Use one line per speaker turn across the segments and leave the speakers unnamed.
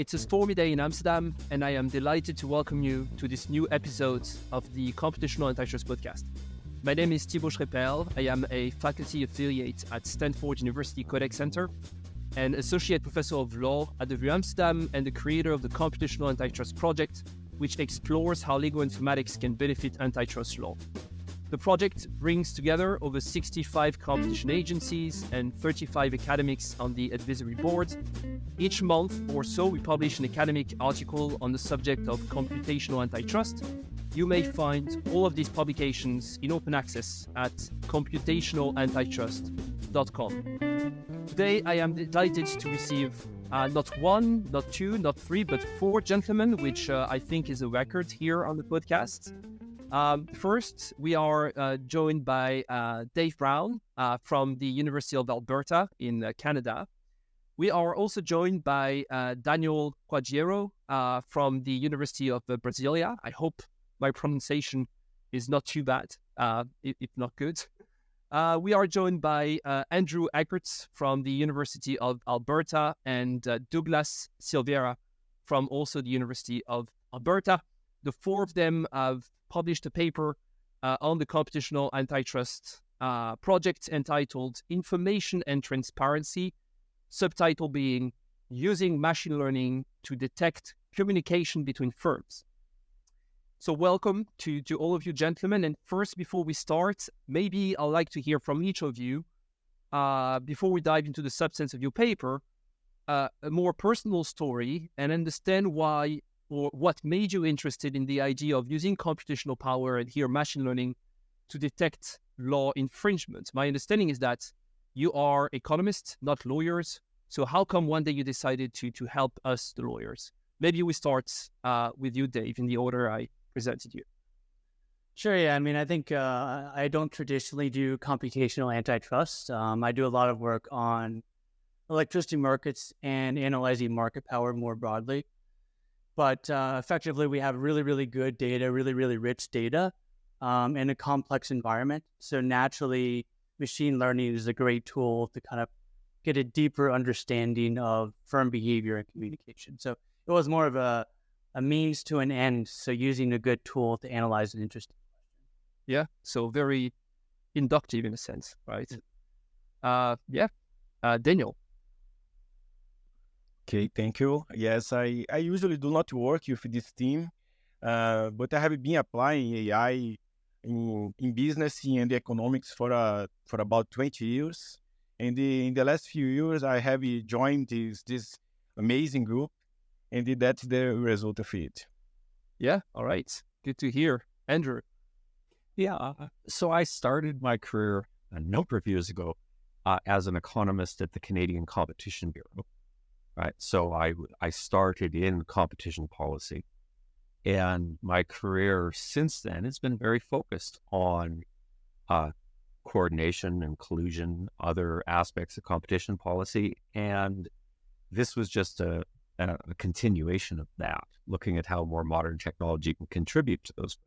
It's a stormy day in Amsterdam, and I am delighted to welcome you to this new episode of the Computational Antitrust Podcast. My name is Thibaut Schrepel. I am a faculty affiliate at Stanford University Codex Center, an associate professor of law at the VU Amsterdam, and the creator of the Computational Antitrust Project, which explores how legal informatics can benefit antitrust law. The project brings together over 65 competition agencies and 35 academics on the advisory board. Each month or so, we publish an academic article on the subject of computational antitrust. You may find all of these publications in open access at computationalantitrust.com. Today, I am delighted to receive not one, not two, not three, but four gentlemen, which I think is a record here on the podcast. First, we are joined by Dave Brown from the University of Alberta in Canada. We are also joined by Daniel Quagiero from the University of Brasilia. I hope my pronunciation is not too bad, if not good. We are joined by Andrew Eckert from the University of Alberta and Douglas Silveira from also the University of Alberta. The four of them have published a paper on the computational antitrust project entitled Information and Transparency, subtitle being Using Machine Learning to Detect Communication Between Firms. So welcome to all of you gentlemen. And first, before we start, maybe I'd like to hear from each of you, before we dive into the substance of your paper, a more personal story and understand why or what made you interested in the idea of using computational power and here machine learning to detect law infringement. My understanding is that you are economists, not lawyers. So how come one day you decided to help us, the lawyers? Maybe we start with you, Dave, in the order I presented you.
Sure, yeah. I mean, I think I don't traditionally do computational antitrust. I do a lot of work on electricity markets and analyzing market power more broadly. But effectively, we have really, really good data, really, really rich data in a complex environment. So naturally, machine learning is a great tool to kind of get a deeper understanding of firm behavior and communication. So it was more of a means to an end. So using a good tool to analyze an interesting question.
Yeah, so very inductive in a sense, right? Daniel.
Okay, thank you. Yes, I usually do not work with this team, but I have been applying AI in business and economics for about 20 years. And in the last few years, I have joined this amazing group, and that's the result of it.
Yeah, all right. Good to hear. Andrew.
Yeah, so I started my career a number of years ago as an economist at the Canadian Competition Bureau. Right, so I started in competition policy, and my career since then has been very focused on coordination and collusion, other aspects of competition policy, and this was just a continuation of that, looking at how more modern technology can contribute to those.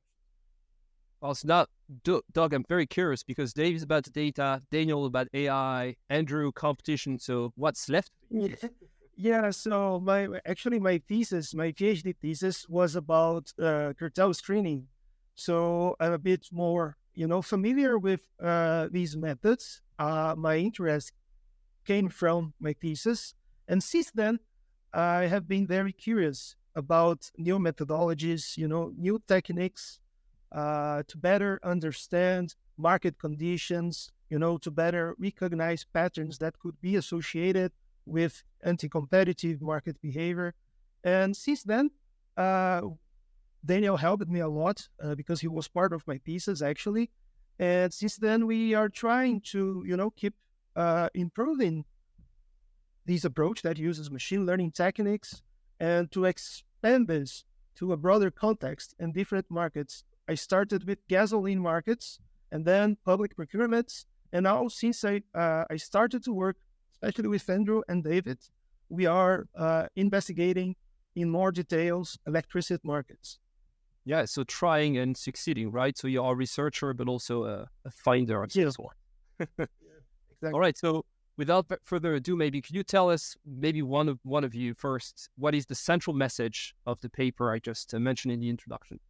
Well, so now, Doug, I'm very curious because Dave is about data, Daniel about AI, Andrew competition. So what's left?
Yeah, so my PhD thesis was about cartel screening. So I'm a bit more, familiar with these methods. My interest came from my thesis. And since then, I have been very curious about new methodologies, new techniques to better understand market conditions, to better recognize patterns that could be associated with anti-competitive market behavior. And since then, Daniel helped me a lot because he was part of my thesis, actually. And since then, we are trying to, keep improving this approach that uses machine learning techniques and to expand this to a broader context in different markets. I started with gasoline markets and then public procurements. And now since I started to work, especially with Andrew and David, we are investigating in more details electricity markets.
Yeah, so trying and succeeding, right? So you are a researcher, but also a finder of
Yes.
this one.
Exactly.
All right, so without further ado, maybe could you tell us, maybe one of you first, what is the central message of the paper I just mentioned in the introduction?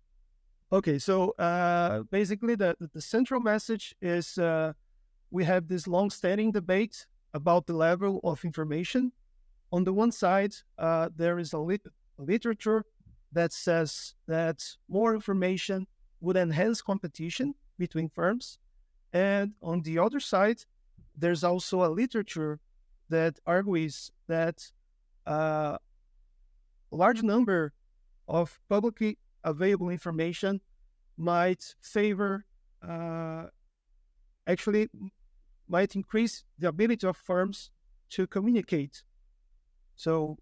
Okay, so basically the central message is we have this long-standing debate about the level of information. On the one side, there is a literature that says that more information would enhance competition between firms. And on the other side, there's also a literature that argues that a large number of publicly available information might favor, actually might increase the ability of firms to communicate. So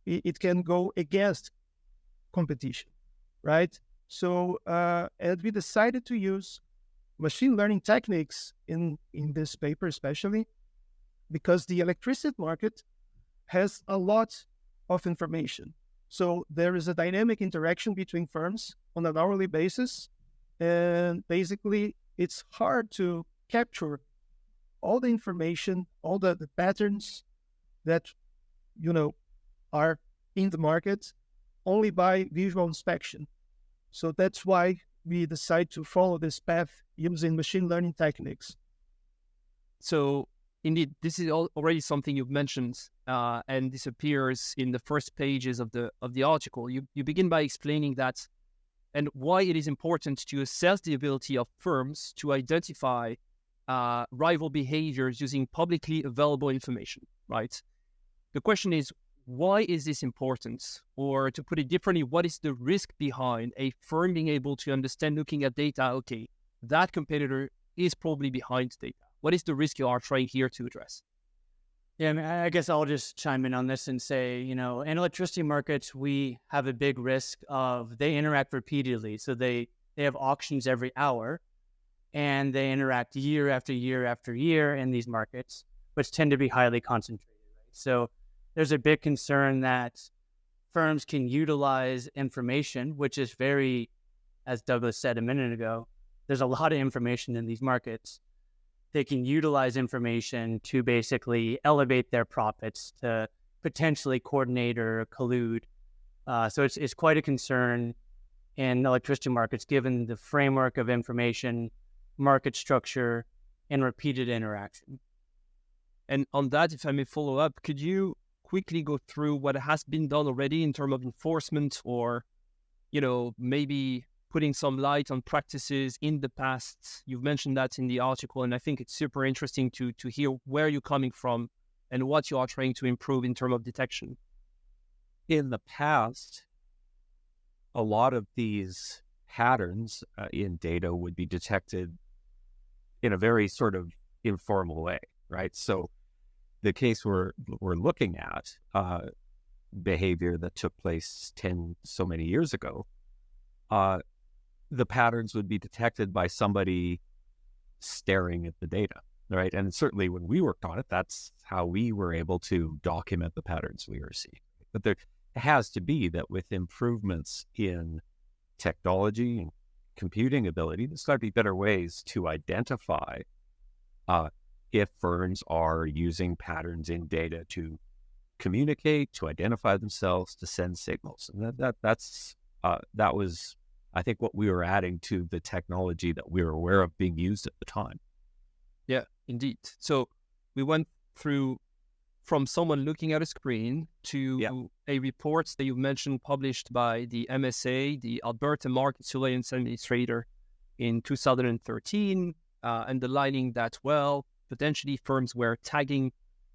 it can go against competition, right? So, and we decided to use machine learning techniques in this paper, especially because the electricity market has a lot of information. So there is a dynamic interaction between firms on an hourly basis. And basically, it's hard to capture all the information, all the patterns that, are in the market only by visual inspection. So that's why we decide to follow this path using machine learning techniques.
So indeed, this is already something you've mentioned, and this appears in the first pages of the article. You begin by explaining that and why it is important to assess the ability of firms to identify rival behaviors using publicly available information, right? The question is, why is this important? Or to put it differently, what is the risk behind a firm being able to understand, looking at data, okay, that competitor is probably behind data? What is the risk you are trying here to address?
Yeah, I mean, I guess I'll just chime in on this and say, in electricity markets, we have a big risk of they interact repeatedly. So they have auctions every hour, and they interact year after year after year in these markets, which tend to be highly concentrated. Right? So there's a big concern that firms can utilize information, which is very, as Douglas said a minute ago, there's a lot of information in these markets. They can utilize information to basically elevate their profits, to potentially coordinate or collude. So it's quite a concern in electricity markets, given the framework of information, market structure, and repeated interaction.
And on that, if I may follow up, could you quickly go through what has been done already in terms of enforcement, or, maybe putting some light on practices in the past? You've mentioned that in the article, and I think it's super interesting to hear where you're coming from and what you are trying to improve in terms of detection.
In the past, a lot of these patterns in data would be detected in a very sort of informal way, right? So the case we're looking at, behavior that took place 10 so many years ago, the patterns would be detected by somebody staring at the data, right? And certainly when we worked on it, that's how we were able to document the patterns we were seeing. But there has to be that with improvements in technology and computing ability, there's got to be better ways to identify if firms are using patterns in data to communicate, to identify themselves, to send signals. And that was, I think, what we were adding to the technology that we were aware of being used at the time.
Yeah, indeed. So we went through from someone looking at a screen to a report that you mentioned published by the MSA, the Alberta Market Surveillance Administrator, in 2013, underlining that, potentially firms were tagging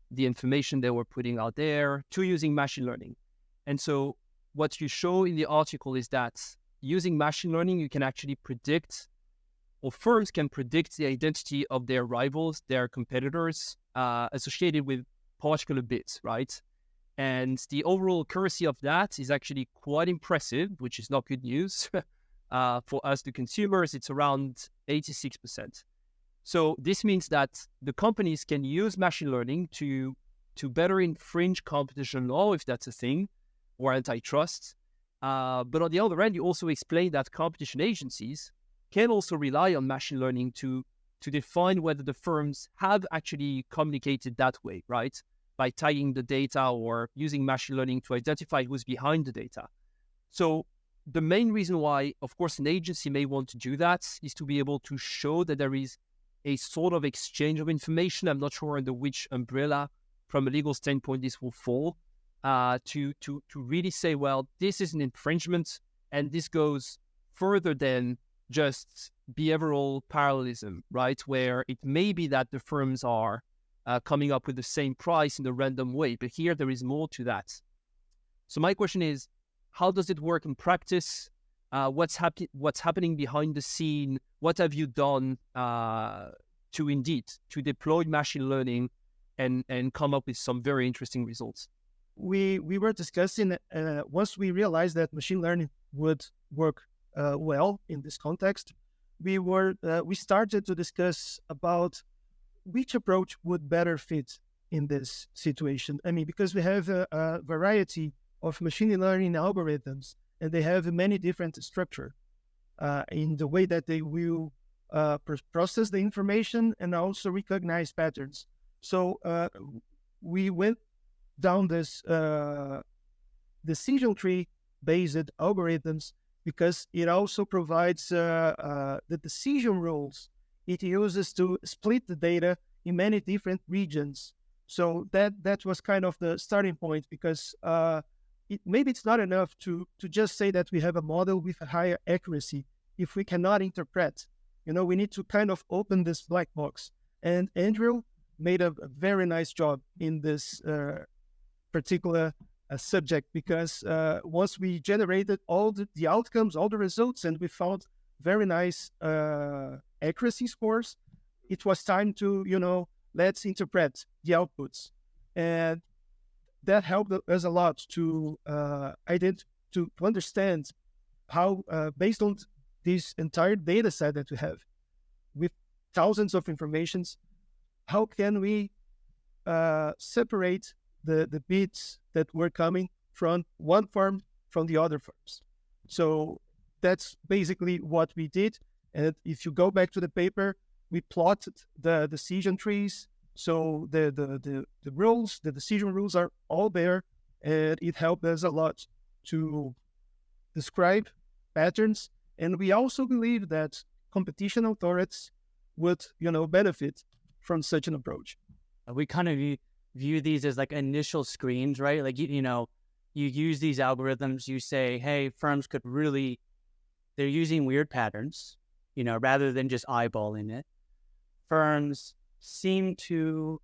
the information they were putting out there to using machine learning. And so what you show in the article is that using machine learning, you can actually predict, or firms can predict the identity of their rivals, their competitors, associated with particular bits, right? And the overall accuracy of that is actually quite impressive, which is not good news. For us, the consumers, it's around 86%. So this means that the companies can use machine learning to better infringe competition law, if that's a thing, or antitrust. But on the other end, you also explain that competition agencies can also rely on machine learning to to define whether the firms have actually communicated that way, right? By tagging the data or using machine learning to identify who's behind the data. So the main reason why, of course, an agency may want to do that is to be able to show that there is a sort of exchange of information. I'm not sure under which umbrella, from a legal standpoint, this will fall. To really say, well, this is an infringement, and this goes further than just behavioral parallelism, right? Where it may be that the firms are coming up with the same price in a random way, but here there is more to that. So my question is, how does it work in practice? What's happening behind the scene? What have you done to deploy machine learning and come up with some very interesting results?
We were discussing once we realized that machine learning would work well in this context, we started to discuss about which approach would better fit in this situation. I mean, because we have a variety of machine learning algorithms, and they have many different structure in the way that they will process the information and also recognize patterns. So we went down this decision tree based algorithms because it also provides the decision rules it uses to split the data in many different regions. So that was kind of the starting point, because maybe it's not enough to just say that we have a model with a higher accuracy if we cannot interpret. We need to kind of open this black box. And Andrew made a very nice job in this particular subject, because once we generated all the outcomes, all the results, and we found very nice accuracy scores, it was time to, let's interpret the outputs. And that helped us a lot to understand how, based on this entire data set that we have, with thousands of informations, how can we separate the bits that were coming from one firm from the other firms. So that's basically what we did. And if you go back to the paper, we plotted the decision trees. So the rules, the decision rules are all there, and it helped us a lot to describe patterns. And we also believe that competition authorities would, benefit from such an approach.
We kind of view these as like initial screens, right? Like, you use these algorithms, you say, hey, firms they're using weird patterns, rather than just eyeballing it. Firms seem to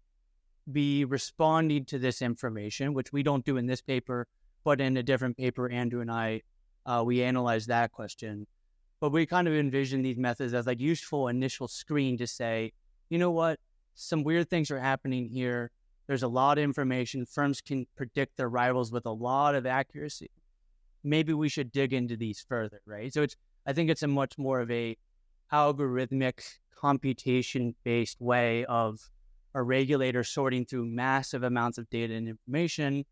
be responding to this information, which we don't do in this paper, but in a different paper, Andrew and I, we analyze that question. But we kind of envision these methods as like useful initial screen to say, you know what, some weird things are happening here. There's a lot of information. Firms can predict their rivals with a lot of accuracy. Maybe we should dig into these further, right? So I think it's a much more of a algorithmic, computation-based way of a regulator sorting through massive amounts of data and information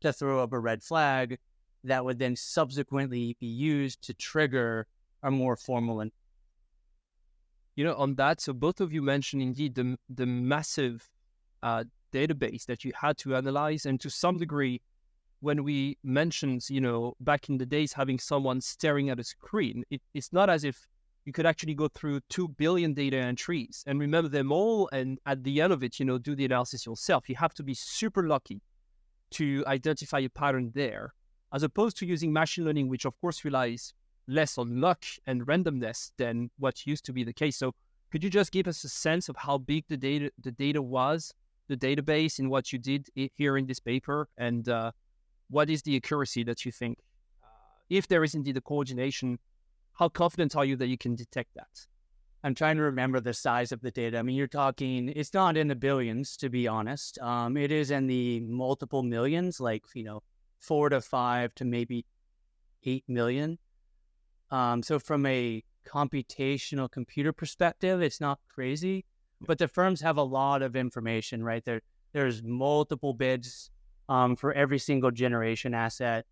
to throw up a red flag that would then subsequently be used to trigger a more formal.
On that, so both of you mentioned indeed the massive database that you had to analyze, and to some degree, when we mentioned, back in the days, having someone staring at a screen, it's not as if you could actually go through 2 billion data entries and remember them all, and at the end of it, do the analysis yourself. You have to be super lucky to identify a pattern there, as opposed to using machine learning, which of course relies less on luck and randomness than what used to be the case. So could you just give us a sense of how big the data was, the database, in what you did here in this paper, and what is the accuracy that you think, if there is indeed a coordination, how confident are you that you can detect that?
I'm trying to remember the size of the data. I mean, you're talking, it's not in the billions, to be honest. It is in the multiple millions, like, 4 to 5 to maybe 8 million. So from a computational computer perspective, it's not crazy, but the firms have a lot of information, right? There's multiple bids for every single generation asset.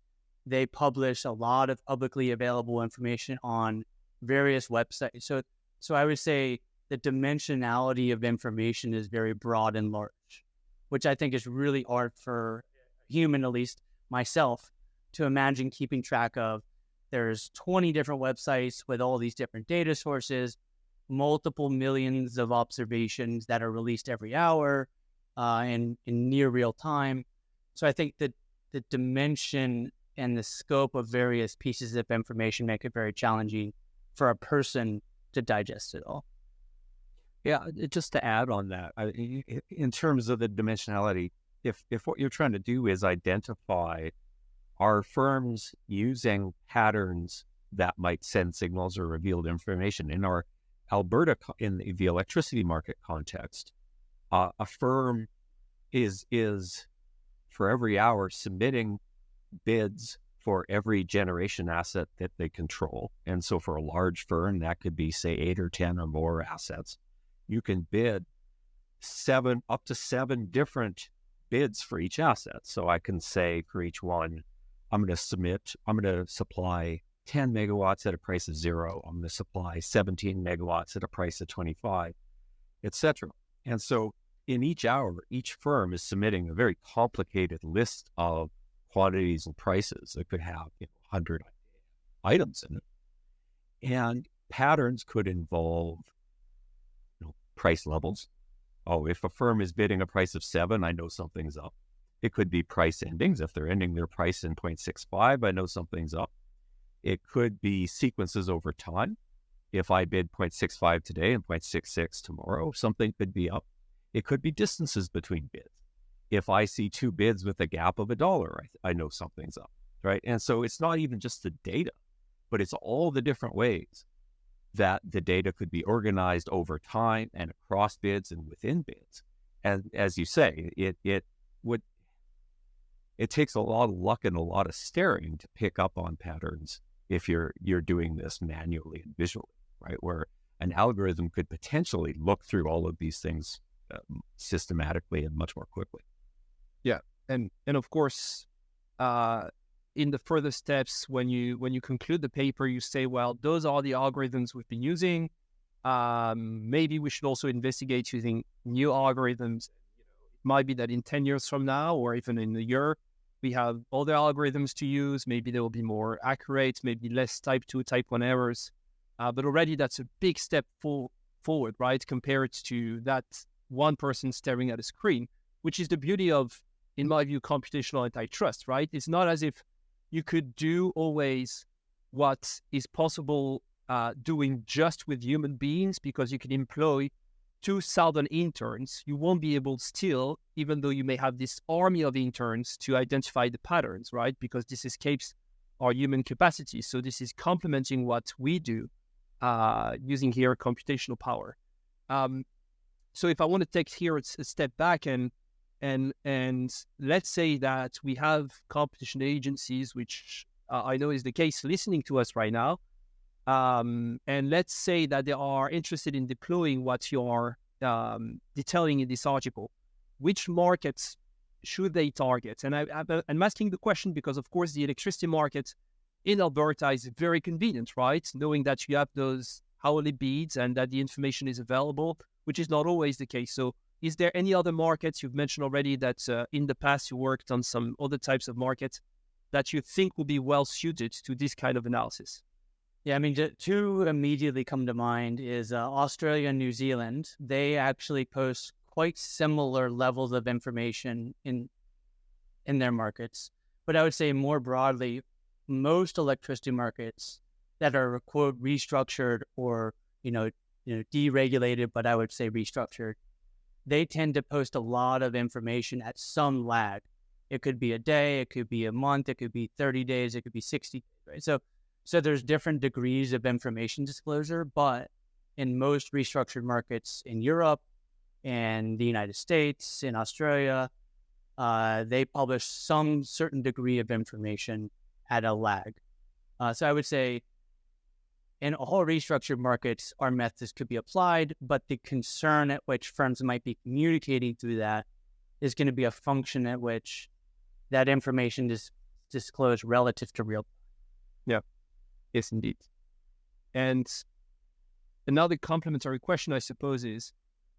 They publish a lot of publicly available information on various websites. So I would say the dimensionality of information is very broad and large, which I think is really hard for a human, at least myself, to imagine keeping track of. There's 20 different websites with all these different data sources, multiple millions of observations that are released every hour in near real time. So I think that the dimension and the scope of various pieces of information make it very challenging for a person to digest it all.
Yeah, just to add on that, in terms of the dimensionality, if what you're trying to do is identify are firms using patterns that might send signals or revealed information in our Alberta, in the electricity market context, a firm is for every hour submitting bids for every generation asset that they control. And so for a large firm, that could be, say, 8 or 10 or more assets. You can bid up to seven different bids for each asset. So I can say for each one, I'm going to supply 10 megawatts at a price of 0. I'm going to supply 17 megawatts at a price of 25, etc. And so in each hour, each firm is submitting a very complicated list of quantities and prices that could have 100 items in it. And patterns could involve price levels. Oh, if a firm is bidding a price of 7, I know something's up. It could be price endings. If they're ending their price in 0.65, I know something's up. It could be sequences over time. If I bid 0.65 today and 0.66 tomorrow, something could be up. It could be distances between bids. If I see 2 bids with a gap of $1, I know something's up, right? And so it's not even just the data, but it's all the different ways that the data could be organized over time and across bids and within bids. And as you say, it takes a lot of luck and a lot of staring to pick up on patterns if you're doing this manually and visually, right? Where an algorithm could potentially look through all of these things systematically and much more quickly.
Yeah, and of course, in the further steps, when you conclude the paper, you say, well, those are the algorithms we've been using. Maybe we should also investigate using new algorithms. It might be that in 10 years from now, or even in a year, we have other algorithms to use. Maybe they will be more accurate, maybe less type 2, type 1 errors. But already that's a big step forward, right? Compared to that one person staring at a screen, which is the beauty of, in my view, computational antitrust, right? It's not as if you could do always what is possible doing just with human beings, because you can employ 2,000 interns. You won't be able still, even though you may have this army of interns, to identify the patterns, right? Because this escapes our human capacity. So this is complementing what we do using here computational power. So if I want to take here a step back and let's say that we have competition agencies, which I know is the case, listening to us right now. And let's say that they are interested in deploying what you're detailing in this article. Which markets should they target? And I'm asking the question because, of course, the electricity market in Alberta is very convenient, right? Knowing that you have those hourly bids and that the information is available, which is not always the case. So is there any other markets you've mentioned already that in the past you worked on some other types of markets that you think will be well suited to this kind of analysis?
Yeah, I mean, two immediately come to mind is Australia and New Zealand. They actually post quite similar levels of information in their markets. But I would say more broadly, most electricity markets that are, quote, restructured or, deregulated, but I would say restructured, they tend to post a lot of information at some lag. It could be a day, it could be a month, it could be 30 days, it could be 60 days, right? So there's different degrees of information disclosure, but in most restructured markets in Europe and the United States, in Australia, they publish some certain degree of information at a lag. So I would say in all restructured markets, our methods could be applied, but the concern at which firms might be communicating through that is going to be a function at which that information is disclosed relative to real.
Yeah. Yes, indeed. And another complementary question, I suppose, is,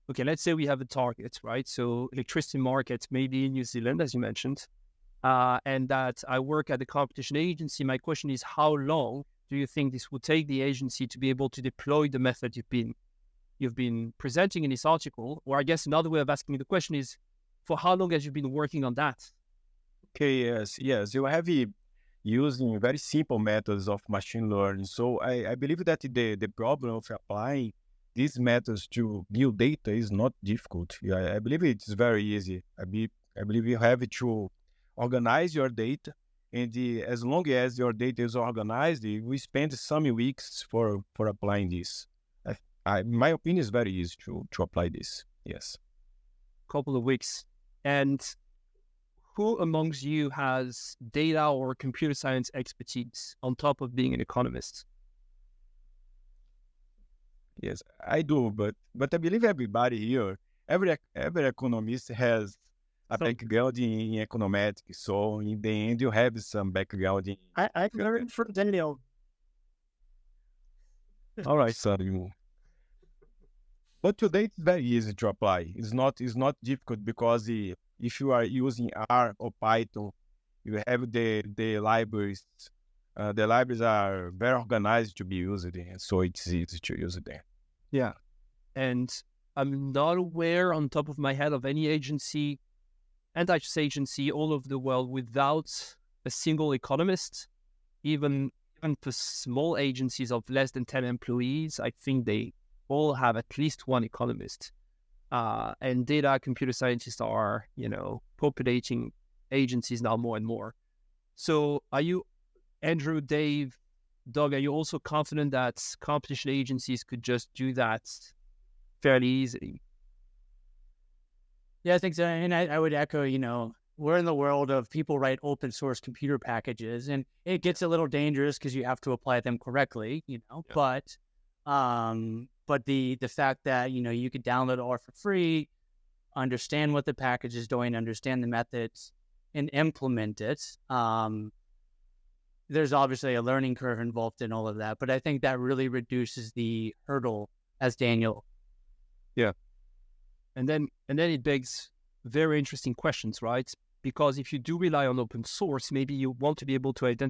okay, let's say we have a target, right? So electricity market, maybe in New Zealand, as you mentioned, and that I work at the competition agency. My question is, how long do you think this would take the agency to be able to deploy the method you've been presenting in this article? Or I guess another way of asking the question is, for how long have you been working on that?
Okay, yes. You have using very simple methods of machine learning. So I believe that the problem of applying these methods to new data is not difficult. Yeah, I believe it's very easy. I believe you have to organize your data, and as long as your data is organized, we spend some weeks for applying this. My opinion is very easy to apply this. Yes.
Couple of weeks. And who amongst you has data or computer science expertise on top of being an economist?
Yes, I do, but I believe everybody here, every economist has a background in econometrics. So in the end, you have some background in.
I learned from Daniel.
All right, so but today it's very easy to apply. It's not difficult because if you are using R or Python, you have the libraries. The libraries are very organized to be used, and so it's easy to use them.
Yeah. And I'm not aware on top of my head of any agency, antitrust agency all over the world without a single economist. Even for small agencies of less than 10 employees, I think they all have at least one economist. And data computer scientists are, populating agencies now more and more. So are you, Andrew, Dave, Doug, are you also confident that competition agencies could just do that fairly easily?
Yeah, I think so. And I would echo, we're in the world of people write open source computer packages, and it gets a little dangerous because you have to apply them correctly,
Yeah.
But the fact that, you could download it all for free, understand what the package is doing, understand the methods, and implement it. There's obviously a learning curve involved in all of that, but I think that really reduces the hurdle, as Daniel.
Yeah. And then it begs very interesting questions, right? Because if you do rely on open source, maybe you want to be able to identify